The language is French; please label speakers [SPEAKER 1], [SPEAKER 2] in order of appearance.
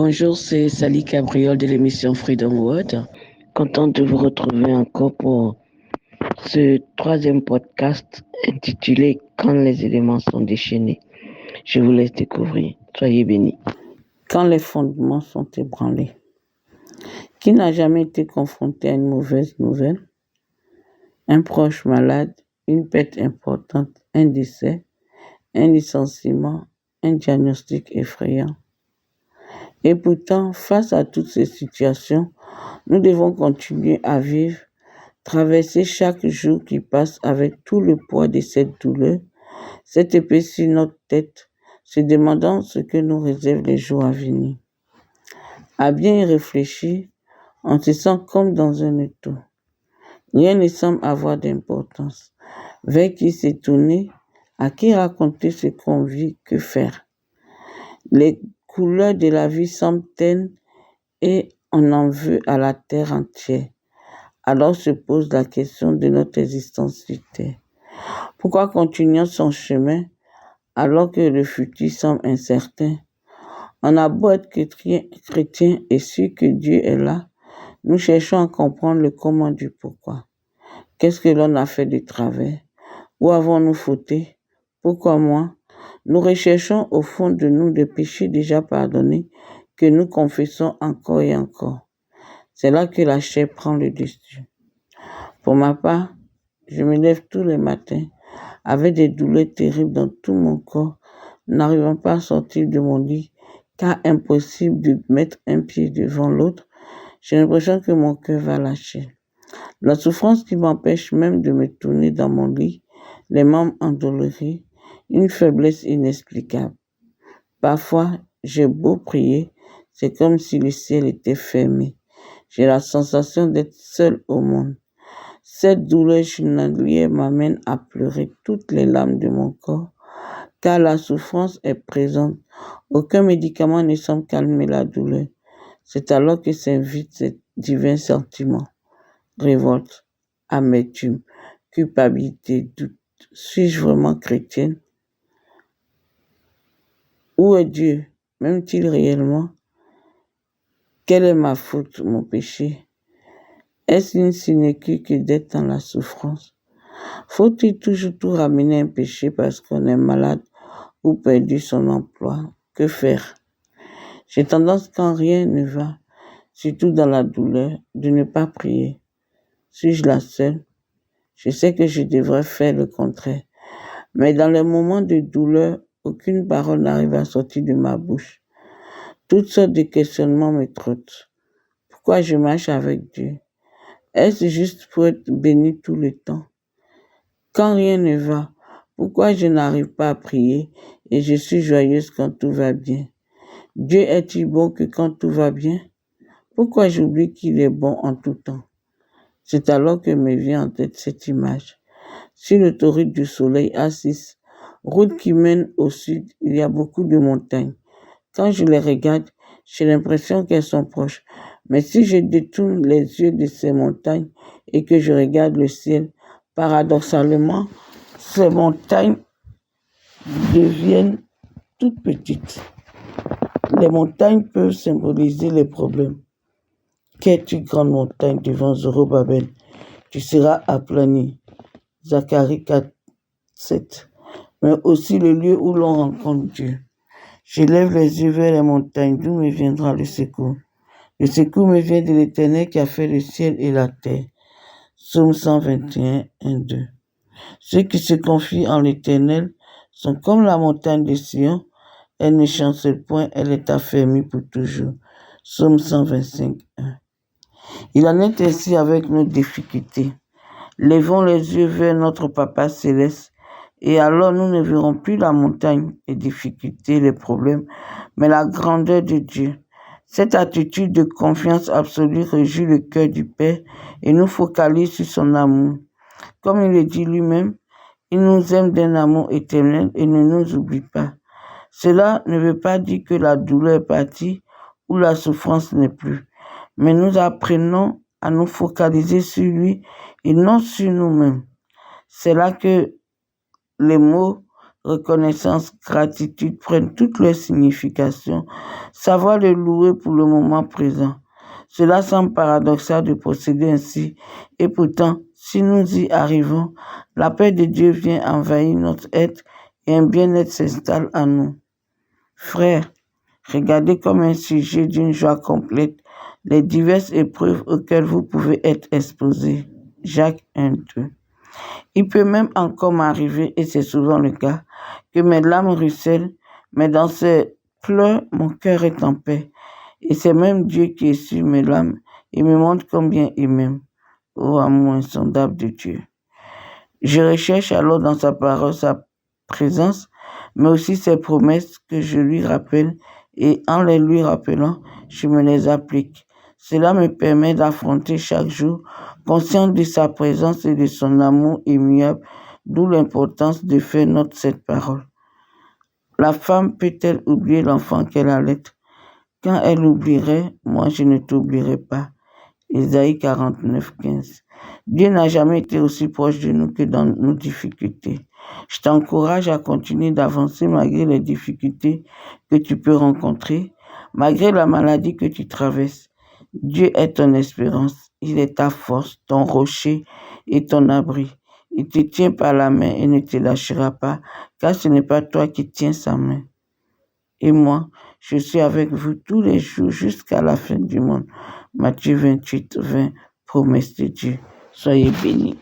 [SPEAKER 1] Bonjour, c'est Sally Cabriol de l'émission Freedom World. Contente de vous retrouver encore pour ce troisième podcast intitulé Quand les éléments sont déchaînés. Je vous laisse découvrir. Soyez bénis.
[SPEAKER 2] Quand les fondements sont ébranlés. Qui n'a jamais été confronté à une mauvaise nouvelle? Un proche malade, une perte importante, un décès, un licenciement, un diagnostic effrayant. Et pourtant, face à toutes ces situations, nous devons continuer à vivre, traverser chaque jour qui passe avec tout le poids de cette douleur, cette épée sur notre tête, se demandant ce que nous réservent les jours à venir. À bien y réfléchir, on se sent comme dans un étau. Rien ne semble avoir d'importance. Vers qui se tourner, à qui raconter ce qu'on vit, que faire. Les couleurs de la vie semblent tenues et on en veut à la terre entière. Alors se pose la question de notre existence sur terre. Pourquoi continuer son chemin alors que le futur semble incertain? On a beau être chrétien et sûr que Dieu est là, nous cherchons à comprendre le comment du pourquoi. Qu'est-ce que l'on a fait de travers? Où avons-nous fauté? Pourquoi moi? Nous recherchons au fond de nous des péchés déjà pardonnés que nous confessons encore et encore. C'est là que la chair prend le dessus. Pour ma part, je me lève tous les matins avec des douleurs terribles dans tout mon corps, n'arrivant pas à sortir de mon lit, car impossible de mettre un pied devant l'autre. J'ai l'impression que mon cœur va lâcher. La souffrance qui m'empêche même de me tourner dans mon lit, les membres endoloris, une faiblesse inexplicable. Parfois, j'ai beau prier, c'est comme si le ciel était fermé. J'ai la sensation d'être seul au monde. Cette douleur journalière m'amène à pleurer toutes les larmes de mon corps, car la souffrance est présente. Aucun médicament ne semble calmer la douleur. C'est alors que s'invite ce divin sentiment. Révolte, amertume, culpabilité, doute. Suis-je vraiment chrétienne? Où est Dieu? M'aime-t-il réellement? Quelle est ma faute, mon péché? Est-ce une sinécure que d'être dans la souffrance? Faut-il toujours tout ramener à un péché parce qu'on est malade ou perdu son emploi? Que faire? J'ai tendance, quand rien ne va, surtout dans la douleur, de ne pas prier. Suis-je la seule? Je sais que je devrais faire le contraire. Mais dans les moments de douleur, aucune parole n'arrive à sortir de ma bouche. Toutes sortes de questionnements me trottent. Pourquoi je marche avec Dieu? Est-ce juste pour être béni tout le temps? Quand rien ne va, pourquoi je n'arrive pas à prier et je suis joyeuse quand tout va bien? Dieu est-il bon que quand tout va bien? Pourquoi j'oublie qu'il est bon en tout temps? C'est alors que me vient en tête cette image. Sur l'autoroute du Soleil A6, route qui mène au sud, il y a beaucoup de montagnes. Quand je les regarde, j'ai l'impression qu'elles sont proches. Mais si je détourne les yeux de ces montagnes et que je regarde le ciel, paradoxalement, ces montagnes deviennent toutes petites. Les montagnes peuvent symboliser les problèmes. Qu'es-tu, grande montagne, devant Zorobabel? Tu seras aplani. Zacharie 4, 7. Mais aussi le lieu où l'on rencontre Dieu. Je lève les yeux vers les montagnes, d'où me viendra le secours. Le secours me vient de l'Éternel qui a fait le ciel et la terre. Psaume 121, 1, 2. Ceux qui se confient en l'Éternel sont comme la montagne de Sion. Elle ne chancelle point, elle est affermie pour toujours. Psaume 125, 1. Il en est ainsi avec nos difficultés. Levons les yeux vers notre Papa céleste et alors nous ne verrons plus la montagne, les difficultés, les problèmes, mais la grandeur de Dieu. Cette attitude de confiance absolue réjouit le cœur du Père et nous focalise sur son amour. Comme il le dit lui-même, il nous aime d'un amour éternel et ne nous oublie pas. Cela ne veut pas dire que la douleur est partie ou la souffrance n'est plus, mais nous apprenons à nous focaliser sur lui et non sur nous-mêmes. C'est là que les mots reconnaissance, gratitude prennent toute leur signification. Savoir le louer pour le moment présent. Cela semble paradoxal de procéder ainsi, et pourtant, si nous y arrivons, la paix de Dieu vient envahir notre être et un bien-être s'installe en nous. Frères, regardez comme un sujet d'une joie complète les diverses épreuves auxquelles vous pouvez être exposés. Jacques 1:2. Il peut même encore m'arriver, et c'est souvent le cas, que mes larmes ruissellent, mais dans ces pleurs, mon cœur est en paix. Et c'est même Dieu qui essuie mes larmes et me montre combien il m'aime. Ô amour insondable de Dieu. Je recherche alors dans sa parole sa présence, mais aussi ses promesses que je lui rappelle, et en les lui rappelant, je me les applique. Cela me permet d'affronter chaque jour, conscient de sa présence et de son amour immuable, d'où l'importance de faire notre cette parole. La femme peut-elle oublier l'enfant qu'elle allait? Quand elle oublierait, moi je ne t'oublierai pas. Ésaïe 49:15. Dieu n'a jamais été aussi proche de nous que dans nos difficultés. Je t'encourage à continuer d'avancer malgré les difficultés que tu peux rencontrer, malgré la maladie que tu traverses. Dieu est ton espérance, il est ta force, ton rocher et ton abri. Il te tient par la main et ne te lâchera pas, car ce n'est pas toi qui tiens sa main. Et moi, je suis avec vous tous les jours jusqu'à la fin du monde. Matthieu 28:20, promesse de Dieu. Soyez bénis.